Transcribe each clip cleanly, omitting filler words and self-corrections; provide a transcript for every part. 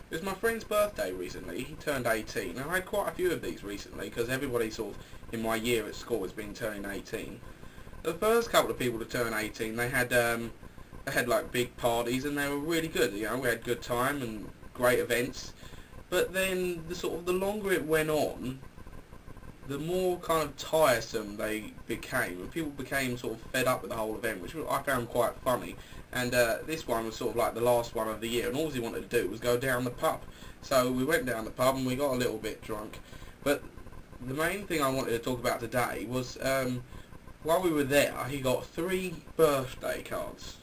It was my friend's birthday recently. He turned 18. I had quite a few of these recently because everybody sort of in my year at school has been turning 18. The first couple of people to turn 18, they had like big parties and they were really good. You know, we had good time and great events. But then the longer it went on, the more kind of tiresome they became, and people became sort of fed up with the whole event, which I found quite funny. And this one was sort of like the last one of the year, and all he wanted to do was go down the pub. So we went down the pub and we got a little bit drunk. But the main thing I wanted to talk about today was while we were there, he got 3 birthday cards,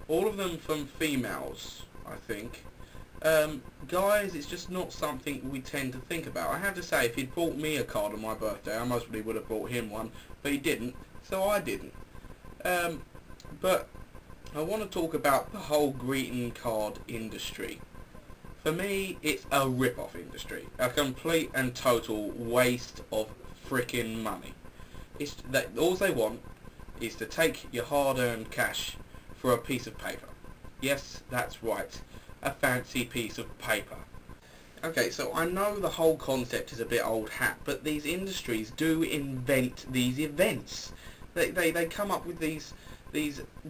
all of them from females, I think. Guys, it's just not something we tend to think about. I have to say, if he'd bought me a card on my birthday, I most probably would have bought him one, but he didn't, so I didn't. But I want to talk about the whole greeting card industry. For me, it's a rip-off industry, a complete and total waste of frickin' money. It's that all they want is to take your hard-earned cash for a piece of paper. Yes, that's right. A fancy piece of paper. Okay, so I know the whole concept is a bit old hat, but these industries do invent these events. They come up with these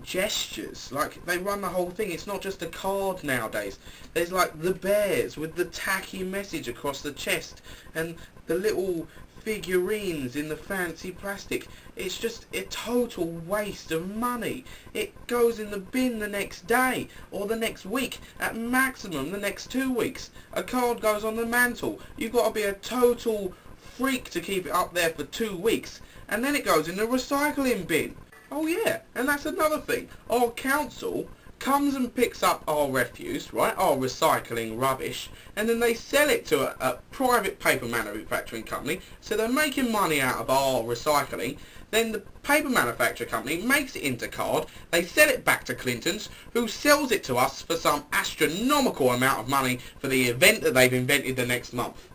gestures, like they run the whole thing. It's not just a card nowadays. There's like the bears with the tacky message across the chest and the little figurines in the fancy plastic. It's just a total waste of money. It goes in the bin the next day or the next week, at maximum the next 2 weeks. A card goes on the mantle. You've got to be a total freak to keep it up there for 2 weeks, and then it goes in the recycling bin. Oh yeah, and that's another thing. Our council comes and picks up our refuse, right, our recycling rubbish, and then they sell it to a private paper manufacturing company, so they're making money out of our recycling. Then the paper manufacturer company makes it into card, they sell it back to Clinton's, who sells it to us for some astronomical amount of money for the event that they've invented the next month.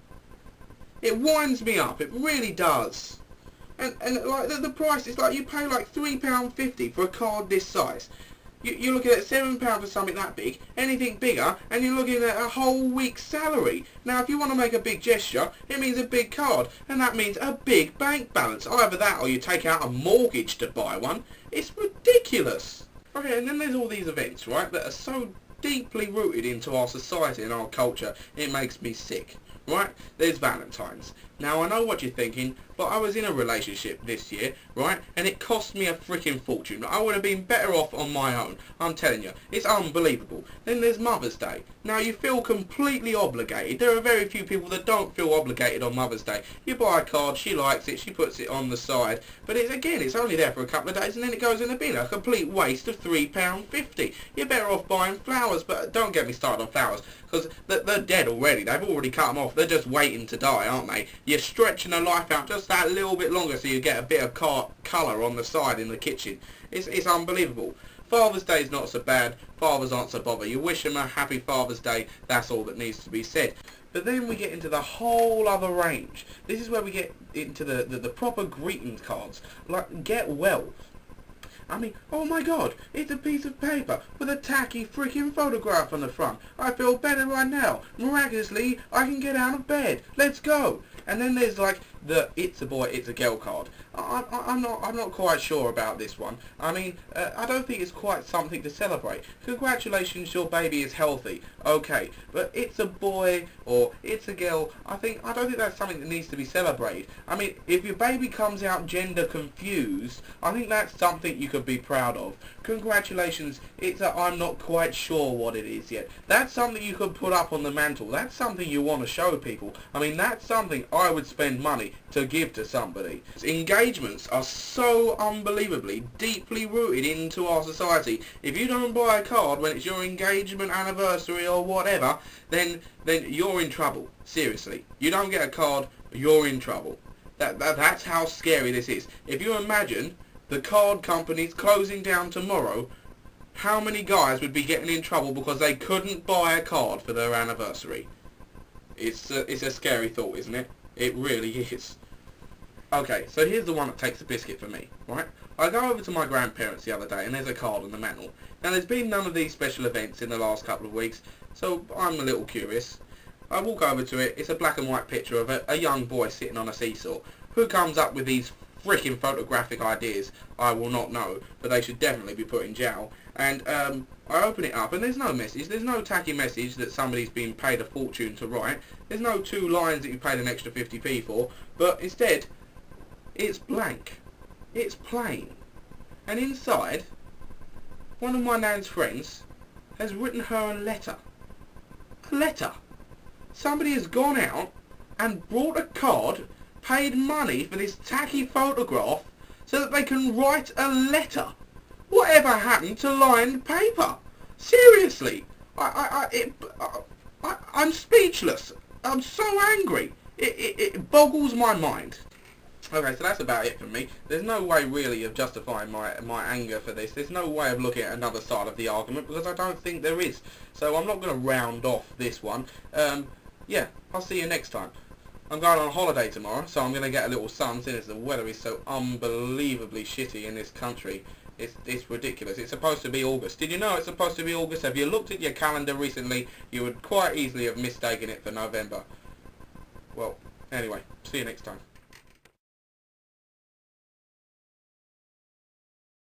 It winds me up, it really does. And like the price is like, you pay like £3.50 for a card this size. You're looking at £7 for something that big, anything bigger, and you're looking at a whole week's salary. Now, if you want to make a big gesture, it means a big card, and that means a big bank balance. Either that or you take out a mortgage to buy one. It's ridiculous. Okay, and then there's all these events, right, that are so deeply rooted into our society and our culture, it makes me sick. Right, there's Valentine's. Now I know what you're thinking, but I was in a relationship this year, right, and it cost me a freaking fortune. I would have been better off on my own. I'm telling you, it's unbelievable. Then there's Mother's Day. Now you feel completely obligated. There are very few people that don't feel obligated on Mother's Day. You buy a card, she likes it, she puts it on the side, but it's only there for a couple of days and then it goes in the bin. A complete waste of £3.50. You're better off buying flowers, but don't get me started on flowers, because they're dead already. They've already cut them off. They're just waiting to die, aren't they? You're stretching a life out just that little bit longer so you get a bit of colour on the side in the kitchen. It's unbelievable. Father's Day is not so bad. Fathers aren't so bothered. You wish them a happy Father's Day. That's all that needs to be said. But then we get into the whole other range. This is where we get into the proper greeting cards. Like, get well. I mean, oh my god, it's a piece of paper with a tacky freaking photograph on the front. I feel better right now. Miraculously, I can get out of bed. Let's go. And then there's like the it's a boy, it's a girl card. I'm not quite sure about this one. I mean, I don't think it's quite something to celebrate. Congratulations, your baby is healthy. Okay, but it's a boy or it's a girl. I don't think that's something that needs to be celebrated. I mean, if your baby comes out gender confused, I think that's something you could be proud of. Congratulations, it's a I'm not quite sure what it is yet. That's something you could put up on the mantle. That's something you want to show people. I mean, that's something I would spend money to give to somebody. Engagements are so unbelievably deeply rooted into our society. If you don't buy a card when it's your engagement anniversary or whatever, then you're in trouble. Seriously. You don't get a card, you're in trouble. That's how scary this is. If you imagine the card companies closing down tomorrow, how many guys would be getting in trouble because they couldn't buy a card for their anniversary? It's a scary thought, isn't it? It really is. Okay, so here's the one that takes the biscuit for me, right? I go over to my grandparents the other day and there's a card on the mantel. Now there's been none of these special events in the last couple of weeks, So I'm a little curious. I walk over to it. It's a black and white picture of a young boy sitting on a seesaw. Who comes up with these freaking photographic ideas? I will not know, but they should definitely be put in jail. And I open it up, and there's no message. There's no tacky message that somebody's been paid a fortune to write. There's no 2 lines that you paid an extra 50p for. But instead, it's blank. It's plain. And inside, one of my nan's friends has written her a letter. A letter. Somebody has gone out and brought a card, paid money for this tacky photograph so that they can write a letter. Whatever happened to lined paper? Seriously, I'm speechless. I'm so angry. It boggles my mind. Okay, so that's about it for me. There's no way really of justifying my anger for this. There's no way of looking at another side of the argument because I don't think there is. So I'm not going to round off this one. Yeah, I'll see you next time. I'm going on holiday tomorrow, so I'm going to get a little sun since the weather is so unbelievably shitty in this country. It's ridiculous. It's supposed to be August. Did you know it's supposed to be August? Have you looked at your calendar recently? You would quite easily have mistaken it for November. Well, anyway, see you next time.